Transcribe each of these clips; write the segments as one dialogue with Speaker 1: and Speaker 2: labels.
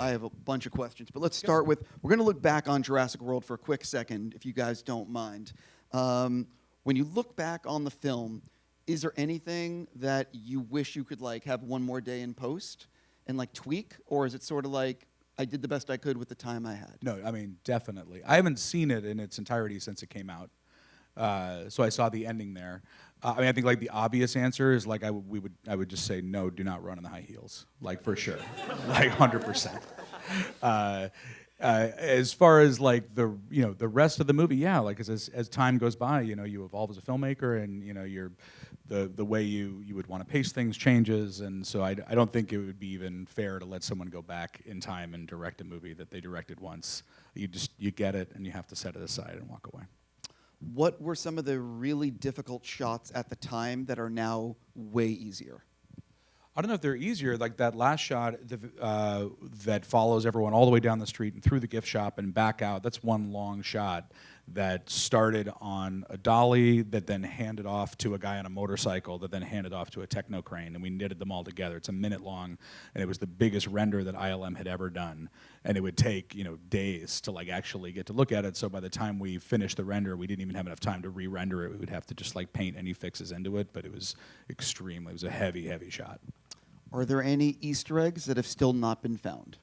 Speaker 1: I have a bunch of questions, but let's start with, we're going to look back on Jurassic World for a quick second, if you guys don't mind. When you look back on the film, is there anything that you wish you could like have one more day in post and like tweak, or is it sort of like, I did the best I could with the time I had?
Speaker 2: No, I mean, definitely. I haven't seen it in its entirety since it came out. So I saw the ending there. I mean, I think like the obvious answer is like I would just say no, do not run in the high heels, like for sure, like 100%. As far as like the rest of the movie, yeah, like as time goes by, you evolve as a filmmaker, and the way you would want to pace things changes, and so I don't think it would be even fair to let someone go back in time and direct a movie that they directed once. You get it, and you have to set it aside and walk away.
Speaker 1: What were some of the really difficult shots at the time that are now way easier?
Speaker 2: I don't know if they're easier. Like that last shot that follows everyone all the way down the street and through the gift shop and back out, that's one long shot that started on a dolly that then handed off to a guy on a motorcycle that then handed off to a techno crane, and we knitted them all together. It's a minute long, and it was the biggest render that ILM had ever done. And it would take days to like actually get to look at it. So by the time we finished the render, we didn't even have enough time to re-render it. We would have to just like paint any fixes into it, but it was extremely, it was a heavy, heavy shot.
Speaker 1: Are there any Easter eggs that have still not been found?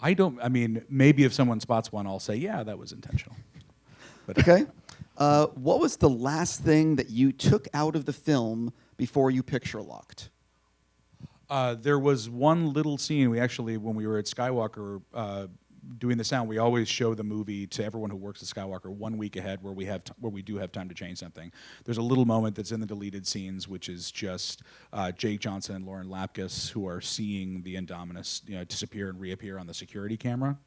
Speaker 2: I mean, maybe if someone spots one, I'll say, yeah, that was intentional. But
Speaker 1: okay. What was the last thing that you took out of the film before you picture locked?
Speaker 2: There was one little scene. We actually, when we were at Skywalker doing the sound, we always show the movie to everyone who works at Skywalker 1 week ahead, where we do have time to change something. There's a little moment that's in the deleted scenes, which is just Jake Johnson and Lauren Lapkus, who are seeing the Indominus disappear and reappear on the security camera.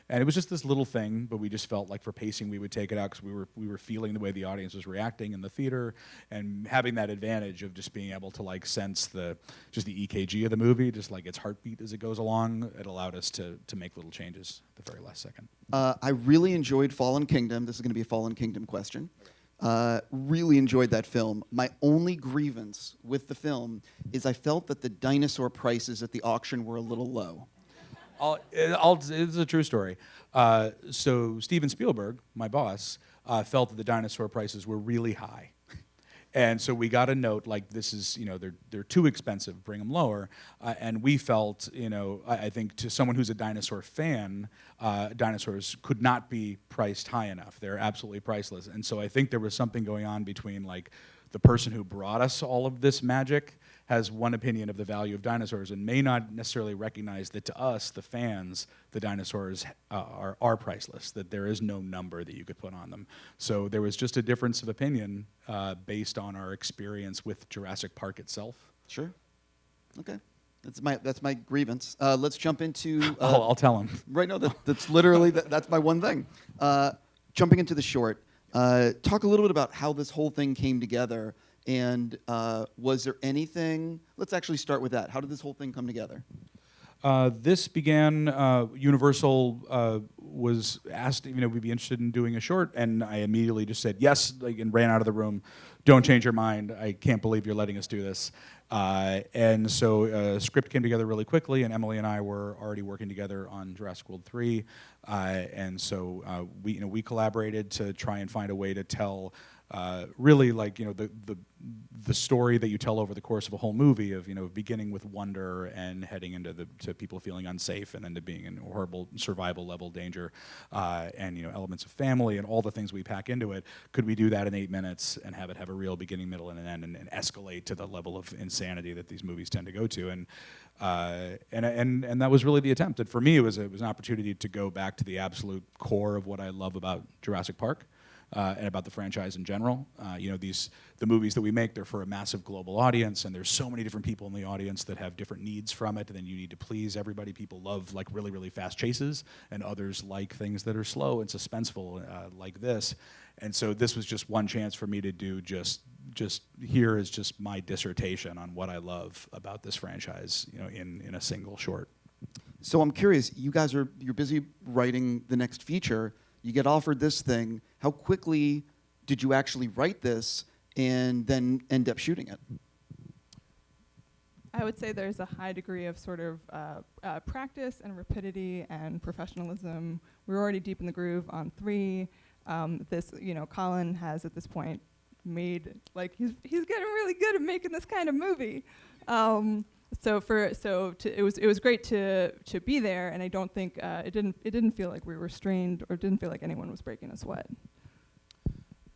Speaker 2: And it was just this little thing, but we just felt like for pacing we would take it out because we were feeling the way the audience was reacting in the theater, and having that advantage of just being able to like sense the EKG of the movie, just like its heartbeat as it goes along. It allowed us to make little changes at the very last second.
Speaker 1: I really enjoyed Fallen Kingdom. This is going to be a Fallen Kingdom question. Really enjoyed that film. My only grievance with the film is I felt that the dinosaur prices at the auction were a little low.
Speaker 2: It's a true story. So Steven Spielberg, my boss, felt that the dinosaur prices were really high. And so we got a note like, this is, they're too expensive, bring them lower. And we felt, I think to someone who's a dinosaur fan, dinosaurs could not be priced high enough. They're absolutely priceless. And so I think there was something going on between like the person who brought us all of this magic has one opinion of the value of dinosaurs and may not necessarily recognize that to us, the fans, the dinosaurs are priceless, that there is no number that you could put on them. So there was just a difference of opinion based on our experience with Jurassic Park itself.
Speaker 1: Sure. Okay. That's my grievance. Let's jump into...
Speaker 2: I'll tell him.
Speaker 1: Right, no, that's literally, that's my one thing. Jumping into the short, talk a little bit about how this whole thing came together. And was there anything, let's actually start with that. How did this whole thing come together?
Speaker 2: This began, Universal was asked, we'd be interested in doing a short, and I immediately just said yes, and ran out of the room. Don't change your mind. I can't believe you're letting us do this. And so a script came together really quickly, and Emily and I were already working together on Jurassic World 3. And so we collaborated to try and find a way to tell really like the story that you tell over the course of a whole movie of beginning with wonder and heading into to people feeling unsafe and then to being in horrible survival level danger and elements of family and all the things we pack into it. Could we do that in 8 minutes and have it have a real beginning, middle, and an end, and escalate to the level of insanity that these movies tend to go to? And that was really the attempt. And for me, it was an opportunity to go back to the absolute core of what I love about Jurassic Park. And about the franchise in general. The movies that we make, they're for a massive global audience, and there's so many different people in the audience that have different needs from it, and then you need to please everybody. People love like really, really fast chases, and others like things that are slow and suspenseful like this. And so this was just one chance for me to do just here is just my dissertation on what I love about this franchise, in a single short.
Speaker 1: So I'm curious, you're busy writing the next feature. You get offered this thing. How quickly did you actually write this and then end up shooting it?
Speaker 3: I would say there's a high degree of sort of practice and rapidity and professionalism. We're already deep in the groove on 3. Colin has at this point made, like, he's getting really good at making this kind of movie. It was great to be there, and I don't think it didn't feel like we were strained or didn't feel like anyone was breaking a sweat.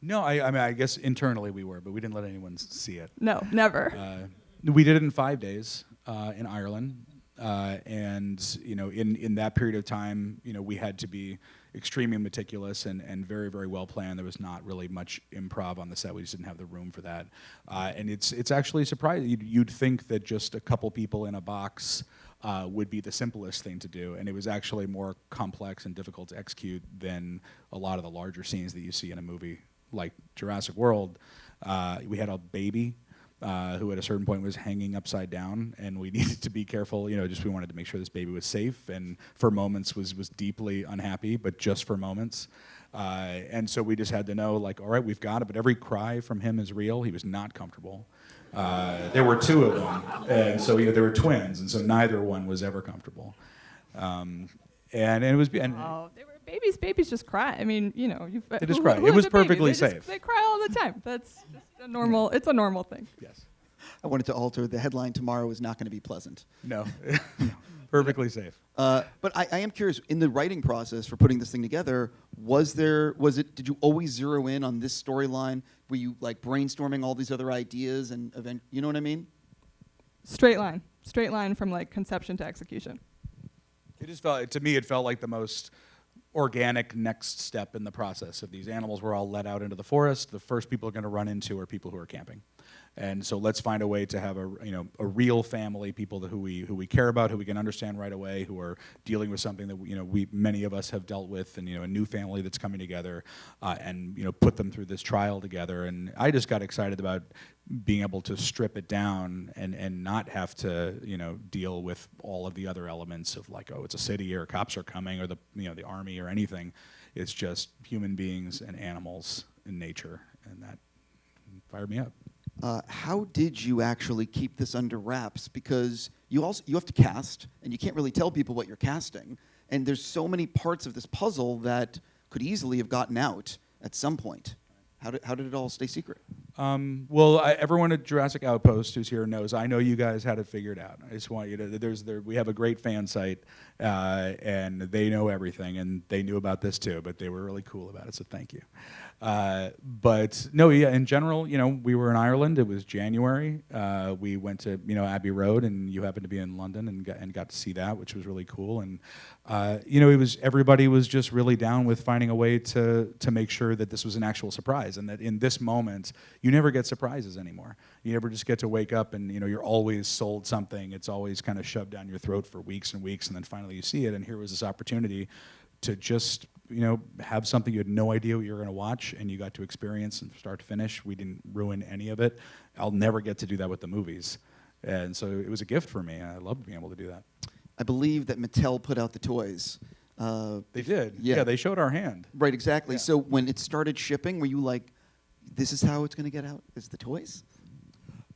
Speaker 2: No, I mean, I guess internally we were, but we didn't let anyone see it.
Speaker 3: No, never.
Speaker 2: We did it in 5 days in Ireland, and in that period of time, we had to be extremely meticulous and very, very well planned. There was not really much improv on the set. We just didn't have the room for that, and it's actually surprising. You'd think that just a couple people in a box would be the simplest thing to do, and it was actually more complex and difficult to execute than a lot of the larger scenes that you see in a movie like Jurassic World. We had a baby who at a certain point was hanging upside down, and we needed to be careful. We wanted to make sure this baby was safe, and for moments was deeply unhappy, but just for moments. And so we just had to know, like, all right, we've got it, but every cry from him is real. He was not comfortable. There were 2 of them, and so they were twins, and so neither one was ever comfortable. And it was. They
Speaker 3: were babies. Babies just cry. I mean,
Speaker 2: they just cry. It was perfectly safe.
Speaker 3: They cry all the time. That's just a normal. It's a normal thing.
Speaker 2: Yes.
Speaker 1: I wanted to alter the headline. Tomorrow is not going to be pleasant.
Speaker 2: No. Perfectly safe.
Speaker 1: But I am curious, in the writing process for putting this thing together, did you always zero in on this storyline? Were you like brainstorming all these other ideas and you know what I mean?
Speaker 3: Straight line from like conception to execution.
Speaker 2: To me, it felt like the most organic next step in the process. If these animals were all let out into the forest, the first people are going to run into are people who are camping. And so let's find a way to have a real family, people who we care about, who we can understand right away, who are dealing with something that many of us have dealt with, and a new family that's coming together, and put them through this trial together. And I just got excited about being able to strip it down and not have to deal with all of the other elements of like, oh, it's a city or cops are coming or the army or anything. It's just human beings and animals and nature, and that fired me up.
Speaker 1: How did you actually keep this under wraps? Because you have to cast, and you can't really tell people what you're casting. And there's so many parts of this puzzle that could easily have gotten out at some point. How did it all stay secret?
Speaker 2: Well, everyone at Jurassic Outpost who's here knows I know you guys had it figured out. I just want you to. We have a great fan site, and they know everything, and they knew about this too. But they were really cool about it, so thank you. But no, yeah. In general, we were in Ireland. It was January. We went to Abbey Road, and you happened to be in London, and got to see that, which was really cool. And everybody was just really down with finding a way to make sure that this was an actual surprise, and that in this moment you never get surprises anymore. You never just get to wake up and you're always sold something. It's always kind of shoved down your throat for weeks and weeks, and then finally you see it. And here was this opportunity to just have something you had no idea what you were going to watch, and you got to experience from start to finish. We didn't ruin any of it. I'll never get to do that with the movies, and so it was a gift for me. I loved being able to do that.
Speaker 1: I believe that Mattel put out the toys.
Speaker 2: They did.
Speaker 1: Yeah,
Speaker 2: they showed our hand.
Speaker 1: Right, exactly.
Speaker 2: Yeah.
Speaker 1: So when it started shipping, were you like, this is how it's going to get out, is the toys?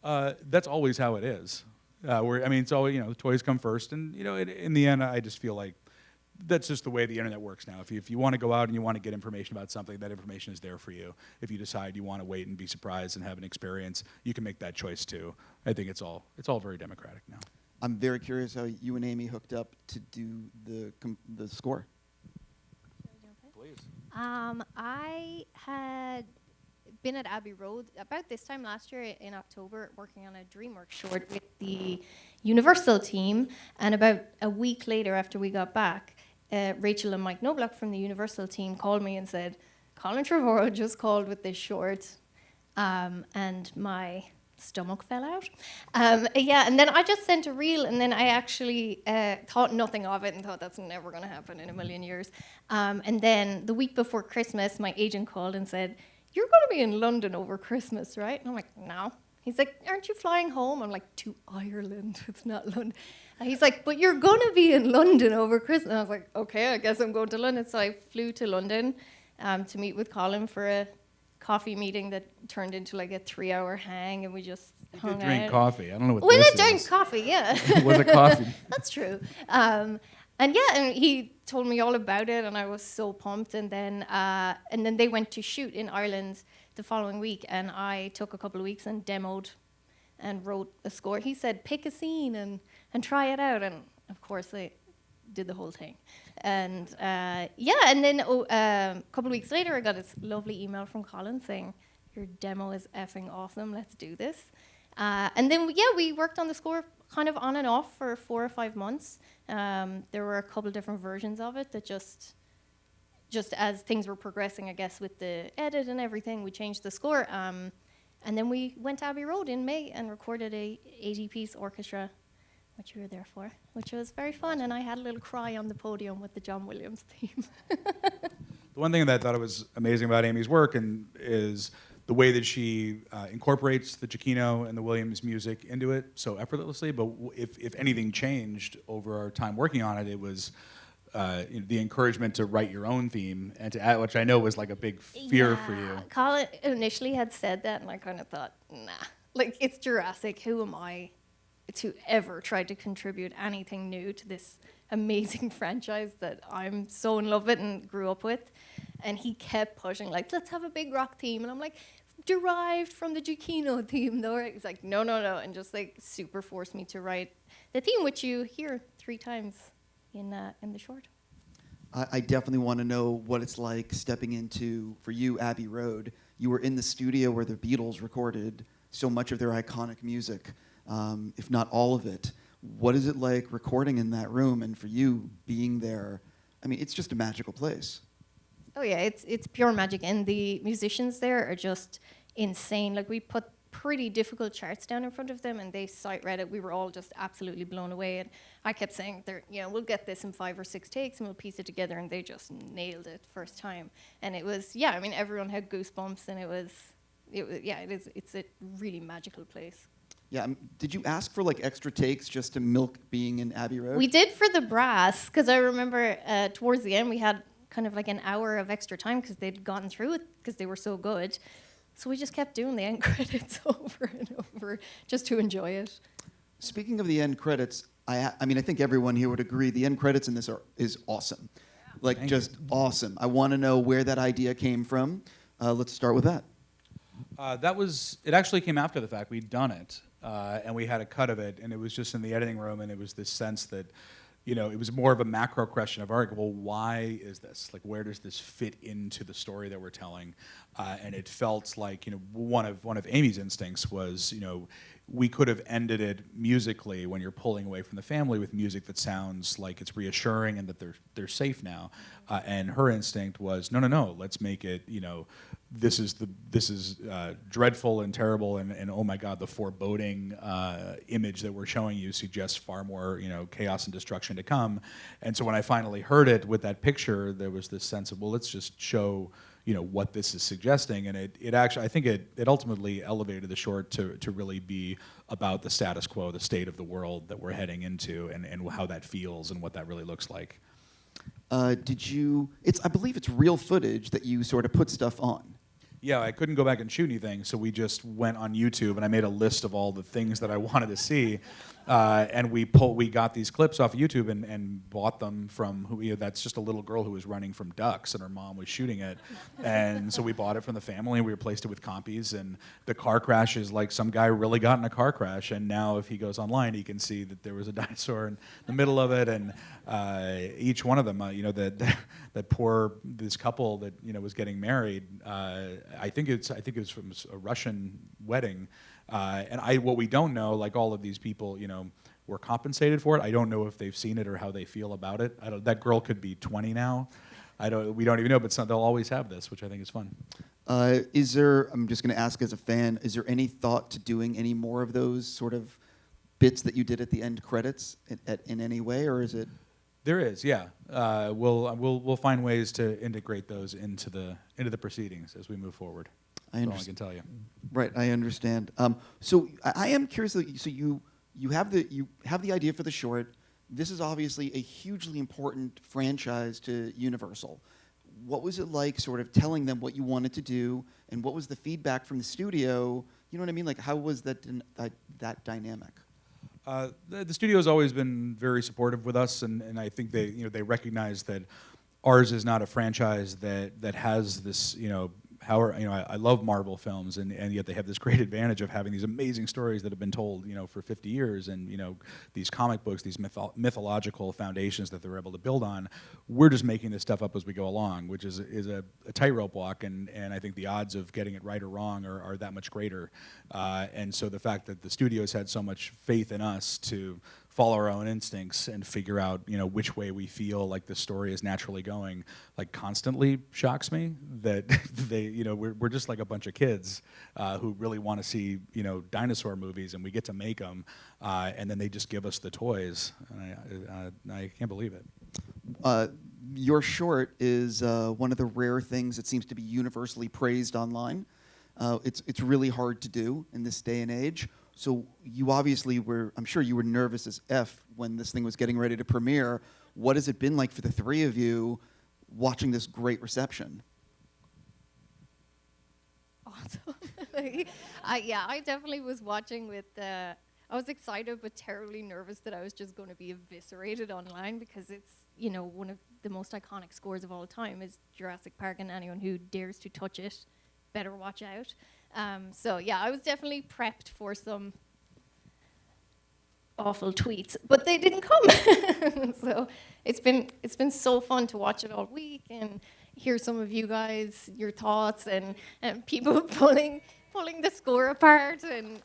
Speaker 2: That's always how it is. It's always, the toys come first, and in the end, I just feel like that's just the way the internet works now. If you want to go out and you want to get information about something, that information is there for you. If you decide you want to wait and be surprised and have an experience, you can make that choice too. I think it's all very democratic now.
Speaker 1: I'm very curious how you and Amie hooked up to do the score.
Speaker 2: Please.
Speaker 4: I had been at Abbey Road about this time last year in October, working on a DreamWorks short with the Universal team, and about a week later after we got back, Rachel and Mike Knobloch from the Universal team called me and said, Colin Trevorrow just called with this short, and my stomach fell out. And then I just sent a reel, and then I actually thought nothing of it and thought that's never going to happen in a million years. And then the week before Christmas, my agent called and said, you're going to be in London over Christmas, right? And I'm like, no. He's like, aren't you flying home? I'm like, to Ireland. It's not London. And he's like, but you're going to be in London over Christmas. And I was like, okay, I guess I'm going to London. So I flew to London to meet with Colin for a coffee meeting that turned into like a 3-hour hang, and we just hung
Speaker 2: did drink
Speaker 4: out.
Speaker 2: coffee. I don't know what
Speaker 4: We
Speaker 2: this
Speaker 4: did drink
Speaker 2: is.
Speaker 4: coffee, yeah.
Speaker 2: Was it coffee?
Speaker 4: That's true. And yeah, and he told me all about it, and I was so pumped. And then they went to shoot in Ireland the following week, and I took a couple of weeks and demoed and wrote a score. He said, pick a scene and try it out. And of course, I did the whole thing. And and then a couple of weeks later, I got this lovely email from Colin saying, your demo is effing awesome, let's do this. And then, we worked on the score kind of on and off for 4 or 5 months. There were a couple different versions of it that just as things were progressing, I guess, with the edit and everything, we changed the score. And then we went to Abbey Road in May and recorded a 80-piece orchestra, which you were there for, which was very fun. And I had a little cry on the podium with the John Williams theme.
Speaker 2: The one thing that I thought was amazing about Amy's work is the way that she incorporates the Giacchino and the Williams music into it so effortlessly. But if anything changed over our time working on it, it was the encouragement to write your own theme and to add, which I know was like a big fear for you.
Speaker 4: Colin initially had said that, and I kind of thought, nah, like, it's Jurassic. Who am I to ever try to contribute anything new to this amazing franchise that I'm so in love with and grew up with? And he kept pushing, like, let's have a big rock theme. And I'm like, derived from the Giacchino theme, though. He's like, no, and just like super forced me to write the theme, which you hear 3 times in the short.
Speaker 1: I definitely want to know what it's like stepping into, for you, Abbey Road. You were in the studio where the Beatles recorded so much of their iconic music, if not all of it. What is it like recording in that room, and for you being there? I mean, it's just a magical place.
Speaker 4: Oh yeah, it's pure magic, and the musicians there are just insane. Like, we put pretty difficult charts down in front of them, and they sight read it. We were all just absolutely blown away, and I kept saying, we'll get this in 5 or 6 takes, and we'll piece it together, and they just nailed it first time. And it was, everyone had goosebumps, and it's a really magical place.
Speaker 1: Yeah, did you ask for like extra takes just to milk being in Abbey Road?
Speaker 4: We did for the brass, because I remember towards the end we had kind of like an hour of extra time because they'd gotten through it because they were so good. So we just kept doing the end credits over and over just to enjoy it.
Speaker 1: Speaking of the end credits, I think everyone here would agree the end credits in this is awesome. Like,
Speaker 2: Thank
Speaker 1: just awesome. I want to know where that idea came from. Let's start with that.
Speaker 2: It actually came after the fact. We'd done it, and we had a cut of it, and it was just in the editing room, and it was this sense that, it was more of a macro question of, all right, well, why is this? Like, where does this fit into the story that we're telling? And it felt like, one of Amy's instincts was, we could have ended it musically when you're pulling away from the family with music that sounds like it's reassuring and that they're safe now. And her instinct was, no, let's make it, this is dreadful and terrible, and oh my God, the foreboding image that we're showing you suggests far more chaos and destruction to come. And so when I finally heard it with that picture, there was this sense of, well, let's just show what this is suggesting, and it actually, I think it ultimately elevated the short to really be about the status quo, the state of the world that we're heading into, and how that feels and what that really looks like.
Speaker 1: I believe it's real footage that you sort of put stuff on.
Speaker 2: Yeah, I couldn't go back and shoot anything, so we just went on YouTube, and I made a list of all the things that I wanted to see, and we got these clips off of YouTube and bought them from that's just a little girl who was running from ducks, and her mom was shooting it, and so we bought it from the family, and we replaced it with compies, and the car crash is like some guy really got in a car crash, and now if he goes online, he can see that there was a dinosaur in the middle of it, and each one of them, this couple that was getting married. I think it was from a Russian wedding, and what we don't know, like all of these people, were compensated for it. I don't know if they've seen it or how they feel about it. That girl could be 20 now. We don't even know, but they'll always have this, which I think is fun.
Speaker 1: I'm just going to ask as a fan, is there any thought to doing any more of those sort of bits that you did at the end credits in any way, or is it?
Speaker 2: There is, yeah. We'll find ways to integrate those into the proceedings as we move forward. That's all I can tell you.
Speaker 1: Right, I understand. So I am curious. So you have the idea for the short. This is obviously a hugely important franchise to Universal. what was it like sort of telling them what you wanted to do, and what was the feedback from the studio? You know what I mean? Like, how was that dynamic?
Speaker 2: The studio's always been very supportive with us, and I think they recognize that ours is not a franchise that has this, I love Marvel films, and yet they have this great advantage of having these amazing stories that have been told, for 50 years, and, these comic books, these mythological foundations that they're able to build on. We're just making this stuff up as we go along, which is a tightrope walk, and I think the odds of getting it right or wrong are that much greater. And so the fact that the studios had so much faith in us to follow our own instincts and figure out, which way we feel like the story is naturally going, like, constantly shocks me. That we're just like a bunch of kids who really want to see, dinosaur movies, and we get to make them, and then they just give us the toys. And I can't believe it.
Speaker 1: Your short is one of the rare things that seems to be universally praised online. It's really hard to do in this day and age. So you obviously I'm sure you were nervous as F when this thing was getting ready to premiere. What has it been like for the three of you watching this great reception?
Speaker 4: Awesome. I definitely was watching with, I was excited but terribly nervous that I was just going to be eviscerated online, because it's, one of the most iconic scores of all time is Jurassic Park, and anyone who dares to touch it better watch out. I was definitely prepped for some awful tweets, but they didn't come. So it's been so fun to watch it all week and hear some of you guys, your thoughts, and people pulling the score apart, and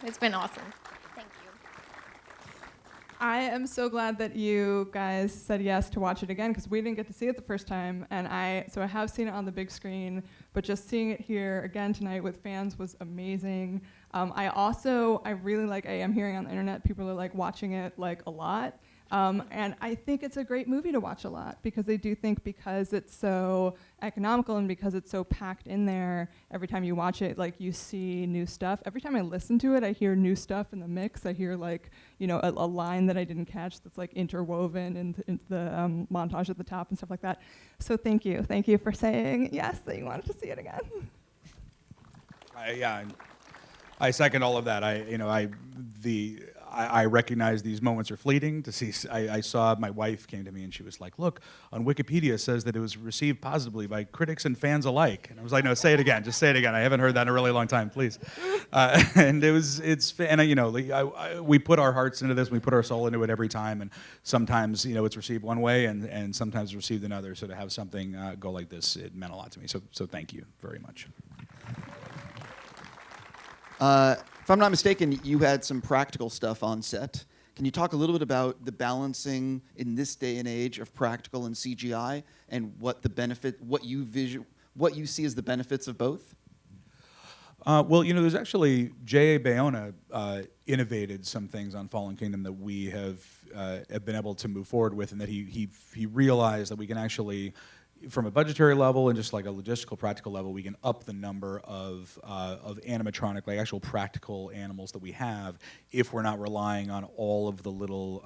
Speaker 4: it's been awesome. Thank you.
Speaker 3: I am so glad that you guys said yes to watch it again, because we didn't get to see it the first time, and I have seen it on the big screen, but just seeing it here again tonight with fans was amazing. I really like, I'm hearing on the internet people are like watching it like a lot. And I think it's a great movie to watch a lot, because I do think, because it's so economical and because it's so packed in there, every time you watch it, like, you see new stuff. Every time I listen to it, I hear new stuff in the mix. I hear, like, a line that I didn't catch that's like interwoven into the montage at the top and stuff like that. So thank you. Thank you for saying yes, that you wanted to see it again.
Speaker 2: I second all of that. I recognize these moments are fleeting. I saw, my wife came to me and she was like, "Look, on Wikipedia it says that it was received positively by critics and fans alike." And I was like, "No, say it again. Just say it again. I haven't heard that in a really long time, please." We put our hearts into this. We put our soul into it every time. And sometimes, it's received one way, and sometimes received another. So to have something go like this, it meant a lot to me. So thank you very much.
Speaker 1: If I'm not mistaken, you had some practical stuff on set. Can you talk a little bit about the balancing in this day and age of practical and CGI, and what you see as the benefits of both?
Speaker 2: There's actually J.A. Bayona innovated some things on Fallen Kingdom that we have been able to move forward with, and that he realized that we can actually, from a budgetary level and just like a logistical, practical level, we can up the number of animatronic, like actual practical animals that we have, if we're not relying on all of the little,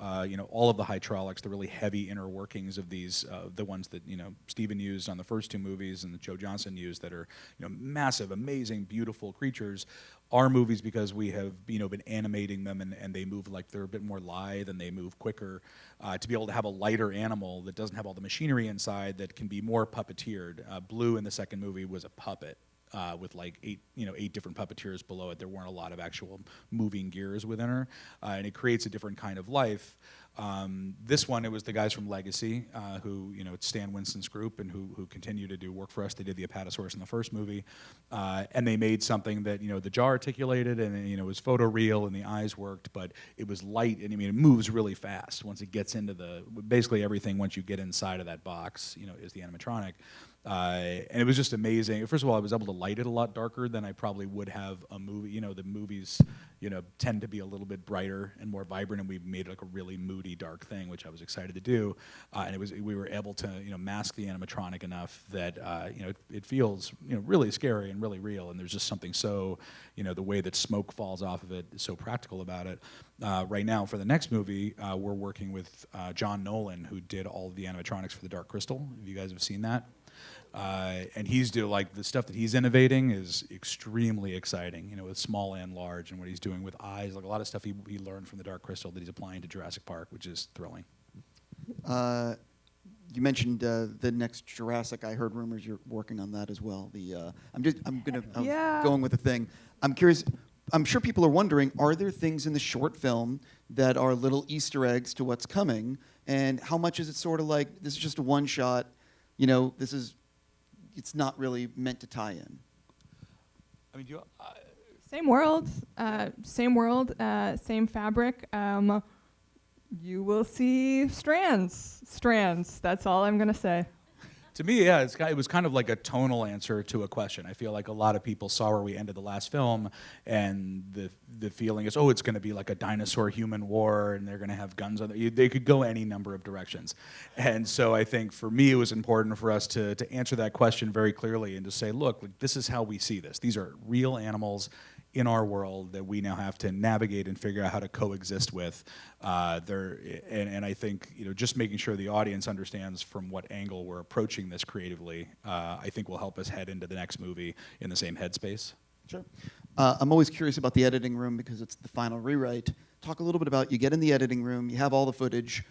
Speaker 2: all of the hydraulics, the really heavy inner workings of these, the ones that Steven used on the first two movies and that Joe Johnston used, that are massive, amazing, beautiful creatures. Our movies, because we have been animating them, and they move like they're a bit more lithe and they move quicker, to be able to have a lighter animal that doesn't have all the machinery inside, that can be more puppeteered. Blue in the second movie was a puppet with like eight different puppeteers below it. There weren't a lot of actual moving gears within her, and it creates a different kind of life. This one, it was the guys from Legacy, who, it's Stan Winston's group, and who continue to do work for us. They did the Apatosaurus in the first movie, and they made something that, the jaw articulated, and it was photoreal, and the eyes worked, but it was light, and it moves really fast once it gets into basically everything, once you get inside of that box, is the animatronic. And it was just amazing. First of all, I was able to light it a lot darker than I probably would have a movie. You know, the movies, you know, tend to be a little bit brighter and more vibrant, and we made like a really moody, dark thing, which I was excited to do. And we were able to, you know, mask the animatronic enough that, you know, it feels, you know, really scary and really real. And there's just something so, you know, the way that smoke falls off of it is so practical about it. Right now, for the next movie, we're working with John Nolan, who did all of the animatronics for The Dark Crystal. If you guys have seen that. And he's like the stuff that he's innovating is extremely exciting, you know, with small and large, and what he's doing with eyes, like a lot of stuff he learned from The Dark Crystal that he's applying to Jurassic Park, which is thrilling.
Speaker 1: You mentioned the next Jurassic. I heard rumors you're working on that as well. I'm going with the thing. I'm curious. I'm sure people are wondering, are there things in the short film that are little Easter eggs to what's coming? And how much is it sort of like, this is just a one shot, you know, it's not really meant to tie in?
Speaker 2: I mean,
Speaker 3: Same world, same fabric. You will see strands. That's all I'm gonna say.
Speaker 2: to me, yeah, it was kind of like a tonal answer to a question. I feel like a lot of people saw where we ended the last film, and the feeling is, oh, it's going to be like a dinosaur-human war, and they're going to have guns on them. They could go any number of directions. And so I think for me, it was important for us to answer that question very clearly and to say, look, this is how we see this. These are real animals in our world that we now have to navigate and figure out how to coexist with. And I think, just making sure the audience understands from what angle we're approaching this creatively, I think will help us head into the next movie in the same headspace.
Speaker 1: Sure. I'm always curious about the editing room because it's the final rewrite. Talk a little bit about, you get in the editing room, you have all the footage.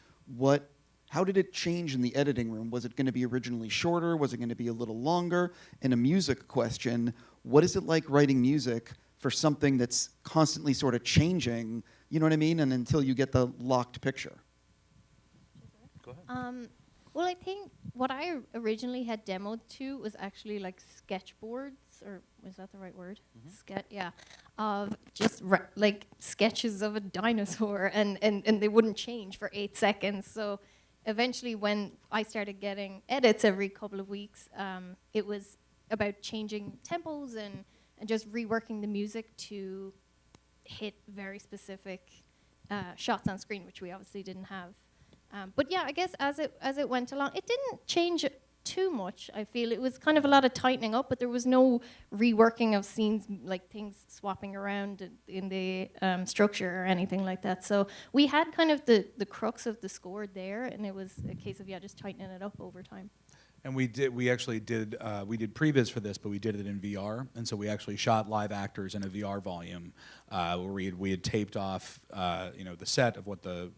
Speaker 1: How did it change in the editing room? Was it going to be originally shorter? Was it going to be a little longer? And a music question, what is it like writing music for something that's constantly sort of changing, you know what I mean? And until you get the locked picture.
Speaker 2: Go ahead.
Speaker 4: Well, I think what I originally had demoed to was actually like sketchboards, or was that the right word? Mm-hmm. Of just like sketches of a dinosaur, and they wouldn't change for 8 seconds. So eventually when I started getting edits every couple of weeks, it was about changing tempos and just reworking the music to hit very specific shots on screen, which we obviously didn't have. But yeah, I guess as it went along, it didn't change too much. I feel it was kind of a lot of tightening up, but there was no reworking of scenes, like things swapping around in the structure or anything like that. So we had kind of the crux of the score there, and it was a case of just tightening it up over time.
Speaker 2: And we did previs for this, but we did it in VR, and so we actually shot live actors in a VR volume, where we had taped off, the set of what the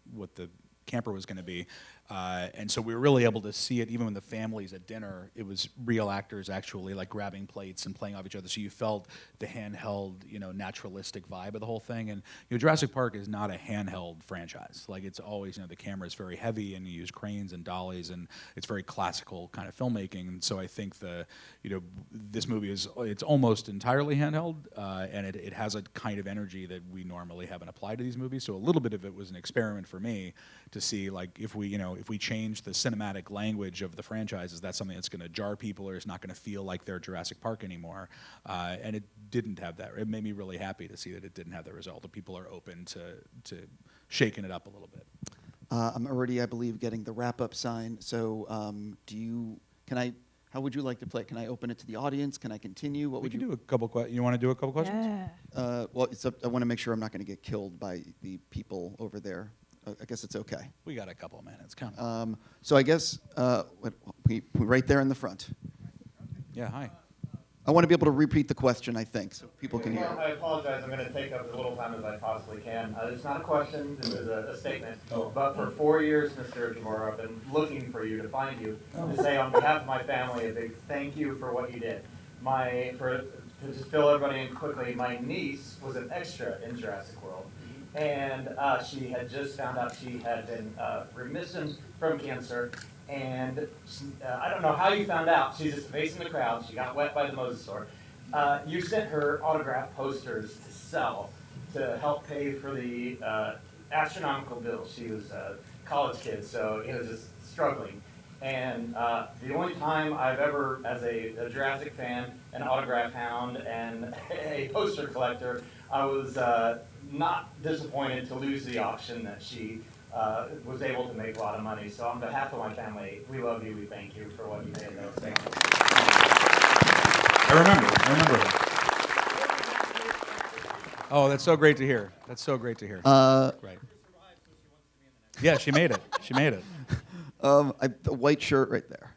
Speaker 2: camper was going to be, and so we were really able to see it even when the families at dinner. It was real actors actually like grabbing plates and playing off each other, so you felt the handheld, naturalistic vibe of the whole thing. And Jurassic Park is not a handheld franchise. Like, it's always, the camera is very heavy, and you use cranes and dollies, and it's very classical kind of filmmaking. And so I think this movie it's almost entirely handheld, and it has a kind of energy that we normally haven't applied to these movies. So a little bit of it was an experiment for me to see, like, if we change the cinematic language of the franchise, is that something that's going to jar people, or is not going to feel like they're Jurassic Park anymore? And it didn't have that. It made me really happy to see that it didn't have that result, that people are open to shaking it up a little bit.
Speaker 1: I'm already, I believe, getting the wrap-up sign. So how would you like to play? Can I open it to the audience? Can I continue?
Speaker 2: We can do a couple questions. You want to do a couple questions?
Speaker 3: Yeah.
Speaker 1: I want to make sure I'm not going to get killed by the people over there. I guess it's okay.
Speaker 2: We got a couple of minutes. Come on.
Speaker 1: So I guess we right there in the front.
Speaker 2: Yeah, hi.
Speaker 1: I want to be able to repeat the question, I think, so people can hear.
Speaker 5: I apologize. I'm going to take up as little time as I possibly can. It's not a question. This is a statement.
Speaker 2: Oh.
Speaker 5: But for 4 years, Mr. Trevorrow, I've been looking for you, to find you, to say on behalf of my family a big thank you for what you did. To just fill everybody in quickly, my niece was an extra in Jurassic World. And she had just found out she had been remission from cancer. And I don't know how you found out. She's just facing the crowd. She got wet by the mosasaur. You sent her autographed posters to sell to help pay for the astronomical bills. She was a college kid, so it was just struggling. And the only time I've ever, as a Jurassic fan, an autograph hound, and a poster collector, I was not disappointed to lose the auction that she was able to make a lot of money. So on behalf of my family, we love you, we thank you for what you did. Thank you.
Speaker 2: I remember that. Oh, that's so great to hear. Right. Yeah, she made it.
Speaker 1: The white shirt right there.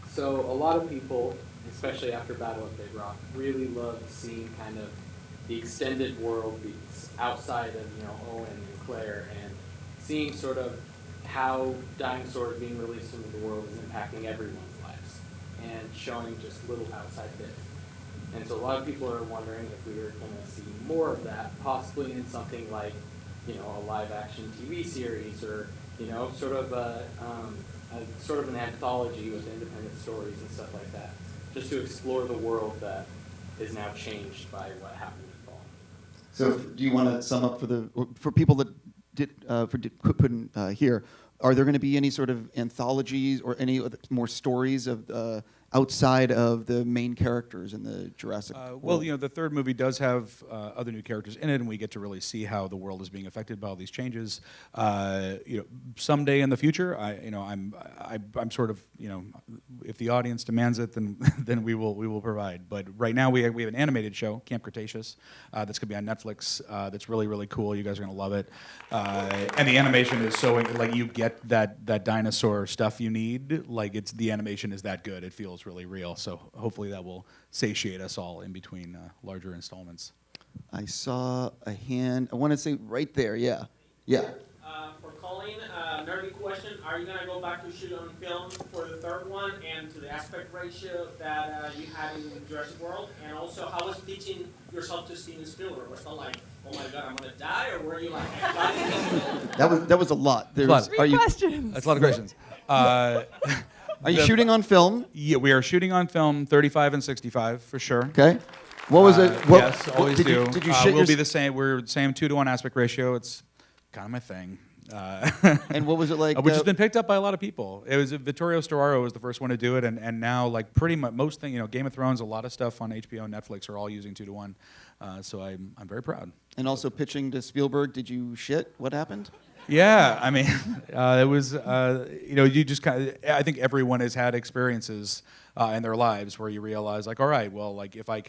Speaker 6: So a lot of people, especially after Battle of Big Rock, really love seeing kind of the extended world beats outside of Owen and Claire, and seeing sort of how dinosaurs being released into the world is impacting everyone's lives, and showing just little outside bits. And so a lot of people are wondering if we are going to see more of that, possibly in something like, a live-action TV series, or sort of an anthology with independent stories and stuff like that, just to explore the world that is now changed by what happened in Fall.
Speaker 1: So, do you want to sum up for people that couldn't hear? Are there going to be any sort of anthologies or any more stories of outside of the main characters in the Jurassic World?
Speaker 2: Well, the third movie does have other new characters in it, and we get to really see how the world is being affected by all these changes. Someday in the future, I'm sort of, if the audience demands it, then we will provide. But right now we have an animated show, Camp Cretaceous, that's gonna be on Netflix. That's really, really cool. You guys are gonna love it. And the animation is so like you get that dinosaur stuff you need. Like the animation is that good. It feels really real. So hopefully that will satiate us all in between larger installments.
Speaker 1: I saw a hand. I want to say right there. Yeah.
Speaker 7: For Colin, nerdy question: are you gonna go back to shoot on film for the third one, and to the aspect ratio that you had in Jurassic World? And also, how was teaching yourself to Steven Spielberg? Was it like, oh my god, I'm gonna die, or were you like,
Speaker 1: That was a lot.
Speaker 3: Three questions.
Speaker 2: That's a lot of questions.
Speaker 1: Are you shooting on film?
Speaker 2: Yeah, we are shooting on film, 35 and 65 for sure.
Speaker 1: Okay. What was it?
Speaker 2: Yes, always
Speaker 1: did
Speaker 2: do.
Speaker 1: Did you shit
Speaker 2: We'll be the same. We're the same 2-to-1 aspect ratio. It's kind of my thing.
Speaker 1: And what was it like?
Speaker 2: Which has been picked up by a lot of people. It was Vittorio Storaro was the first one to do it, and now like pretty much most things, Game of Thrones, a lot of stuff on HBO and Netflix are all using 2-to-1. So I'm very proud.
Speaker 1: And also pitching to Spielberg. Did you shit? What happened?
Speaker 2: Yeah, I mean, it was, you just kind of, I think everyone has had experiences in their lives where you realize, like, all right, well, like, if I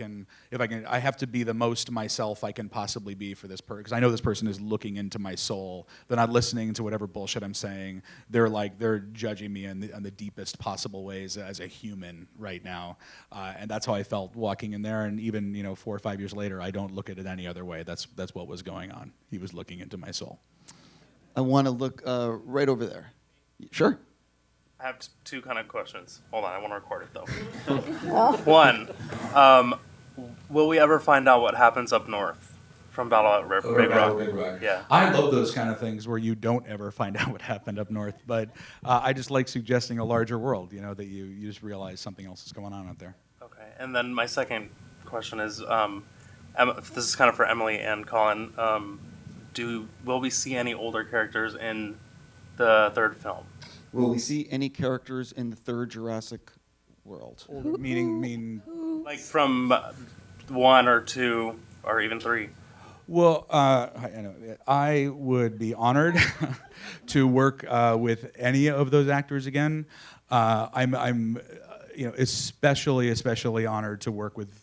Speaker 2: have to be the most myself I can possibly be for this person, because I know this person is looking into my soul. They're not listening to whatever bullshit I'm saying. They're judging me in the deepest possible ways as a human right now. And that's how I felt walking in there. And even, 4 or 5 years later, I don't look at it any other way. That's what was going on. He was looking into my soul.
Speaker 1: I want to look right over there. Sure.
Speaker 8: I have two kind of questions. Hold on, I want to record it though. One, will we ever find out what happens up north from Battle at Big Rock? Yeah.
Speaker 2: I love those kind of things where you don't ever find out what happened up north, but I just like suggesting a larger world. That you just realize something else is going on out there.
Speaker 8: Okay, and then my second question is, this is kind of for Emily and Colin. Will we see any older characters in the third film?
Speaker 1: Will we see any characters in the third Jurassic World?
Speaker 2: Older, meaning
Speaker 8: Like from 1 or 2 or even 3?
Speaker 2: Well, I would be honored to work with any of those actors again. I'm especially honored to work with.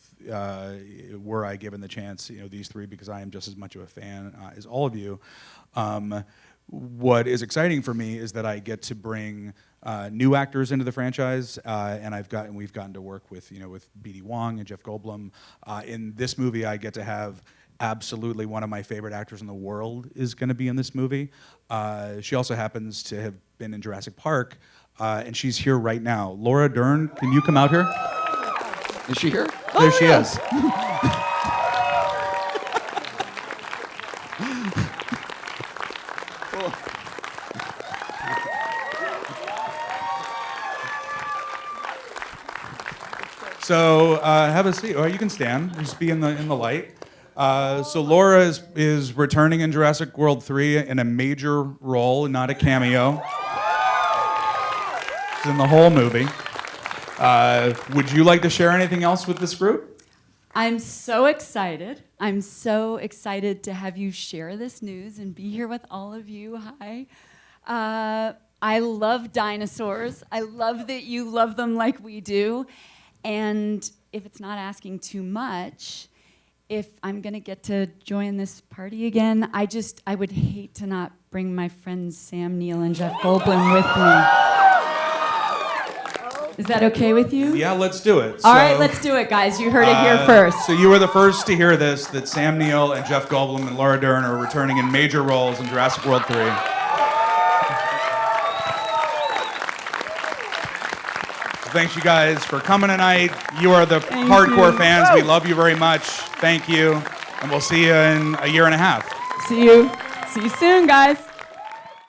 Speaker 2: Were I given the chance, these three, because I am just as much of a fan as all of you. What is exciting for me is that I get to bring new actors into the franchise, and we've gotten to work with B.D. Wong and Jeff Goldblum. In this movie, I get to have absolutely one of my favorite actors in the world is going to be in this movie. She also happens to have been in Jurassic Park, and she's here right now. Laura Dern, can you come out here?
Speaker 1: Is she here?
Speaker 2: There she is. So have a seat, or you can stand. Just be in the light. So Laura is returning in Jurassic World 3 in a major role, not a cameo. than the whole movie. Would you like to share anything else with this group?
Speaker 9: I'm so excited. I'm so excited to have you share this news and be here with all of you. Hi. I love dinosaurs. I love that you love them like we do. And if it's not asking too much, if I'm going to get to join this party again, I would hate to not bring my friends Sam Neill and Jeff Goldblum with me. Is that okay with you?
Speaker 2: Yeah, let's do it.
Speaker 9: All right, let's do it, guys. You heard it here first.
Speaker 2: So you were the first to hear this, that Sam Neill and Jeff Goldblum and Laura Dern are returning in major roles in Jurassic World 3. Thanks, you guys, for coming tonight. You are the hardcore fans. We love you very much. Thank you. And we'll see you in a year and a half.
Speaker 9: See you soon, guys.